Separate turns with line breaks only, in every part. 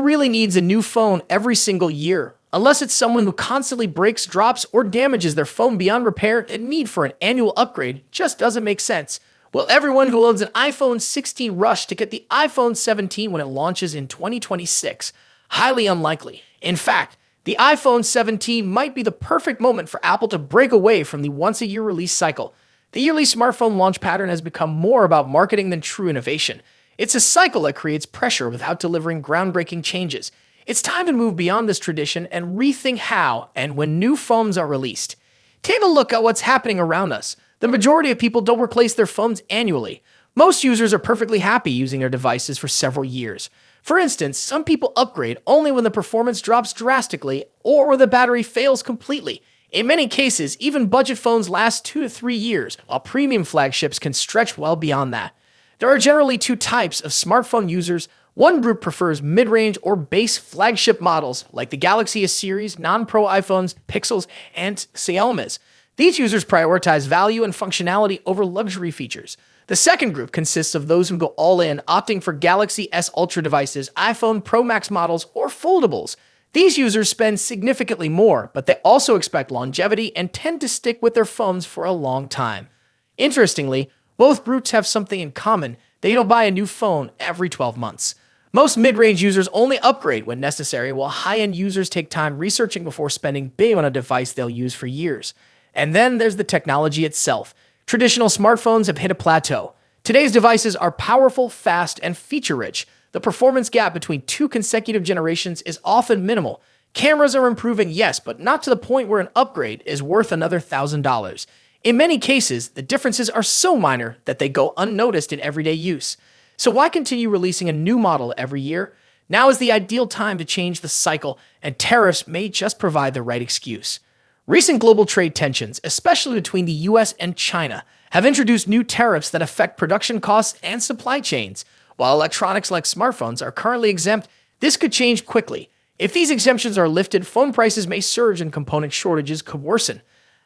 really needs a new phone every single year? Unless it's someone who constantly breaks, drops, or damages their phone beyond repair, the need for an annual upgrade just doesn't make sense. Will everyone who owns an iPhone 16 rush to get the iPhone 17 when it launches in 2026? Highly unlikely. In fact, the iPhone 17 might be the perfect moment for Apple to break away from the once-a-year release cycle. The yearly smartphone launch pattern has become more about marketing than true innovation. It's a cycle that creates pressure without delivering groundbreaking changes. It's time to move beyond this tradition and rethink how and when new phones are released. Take a look at what's happening around us. The majority of people don't replace their phones annually. Most users are perfectly happy using their devices for several years. For instance, some people upgrade only when the performance drops drastically or where the battery fails completely. In many cases, even budget phones last 2 to 3 years, while premium flagships can stretch well beyond that. There are generally two types of smartphone users. One group prefers mid-range or base flagship models like the Galaxy S series, non-Pro iPhones, Pixels, and Xiaomi's. These users prioritize value and functionality over luxury features. The second group consists of those who go all in, opting for Galaxy S Ultra devices, iPhone Pro Max models, or foldables. These users spend significantly more, but they also expect longevity and tend to stick with their phones for a long time. Interestingly, both groups have something in common. They don't buy a new phone every 12 months. Most mid-range users only upgrade when necessary, while high-end users take time researching before spending big on a device they'll use for years. And then there's the technology itself. Traditional smartphones have hit a plateau. Today's devices are powerful, fast, and feature-rich. The performance gap between two consecutive generations is often minimal. Cameras are improving, yes, but not to the point where an upgrade is worth another $1,000. In many cases, the differences are so minor that they go unnoticed in everyday use. So why continue releasing a new model every year? Now is the ideal time to change the cycle, and tariffs may just provide the right excuse. Recent global trade tensions, especially between the US and China, have introduced new tariffs that affect production costs and supply chains. While electronics like smartphones are currently exempt, this could change quickly. If these exemptions are lifted, phone prices may surge and component shortages could worsen.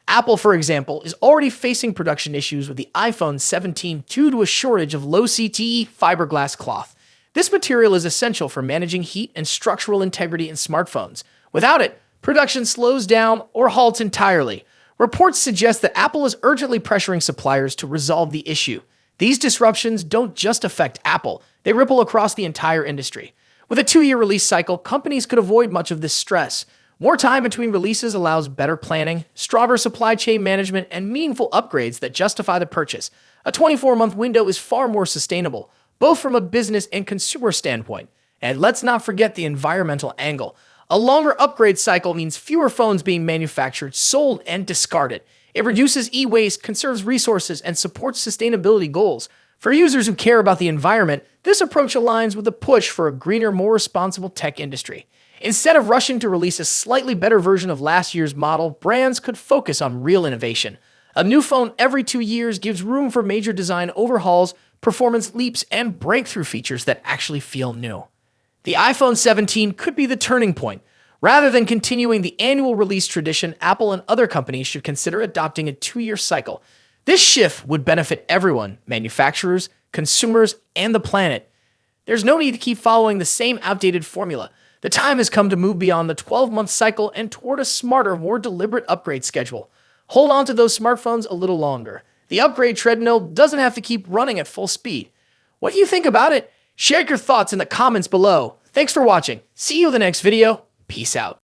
Apple, for example, is already facing production issues with the iPhone 17 due to a shortage of low CTE fiberglass cloth. This material is essential for managing heat and structural integrity in smartphones. Without it, production slows down or halts entirely. Reports suggest that Apple is urgently pressuring suppliers to resolve the issue. These disruptions don't just affect Apple, they ripple across the entire industry. With a 2-year release cycle, companies could avoid much of this stress. More time between releases allows better planning, stronger supply chain management, and meaningful upgrades that justify the purchase. A 24-month window is far more sustainable, both from a business and consumer standpoint. And let's not forget the environmental angle. A longer upgrade cycle means fewer phones being manufactured, sold, and discarded. It reduces e-waste, conserves resources, and supports sustainability goals. For users who care about the environment, this approach aligns with the push for a greener, more responsible tech industry. Instead of rushing to release a slightly better version of last year's model, brands could focus on real innovation. A new phone every 2 years gives room for major design overhauls, performance leaps, and breakthrough features that actually feel new. The iPhone 17 could be the turning point. Rather than continuing the annual release tradition, Apple and other companies should consider adopting a 2-year cycle. This shift would benefit everyone, manufacturers, consumers, and the planet. There's no need to keep following the same outdated formula. The time has come to move beyond the 12-month cycle and toward a smarter, more deliberate upgrade schedule. Hold on to those smartphones a little longer. The upgrade treadmill doesn't have to keep running at full speed. What do you think about it? Share your thoughts in the comments below. Thanks for watching. See you in the next video. Peace out.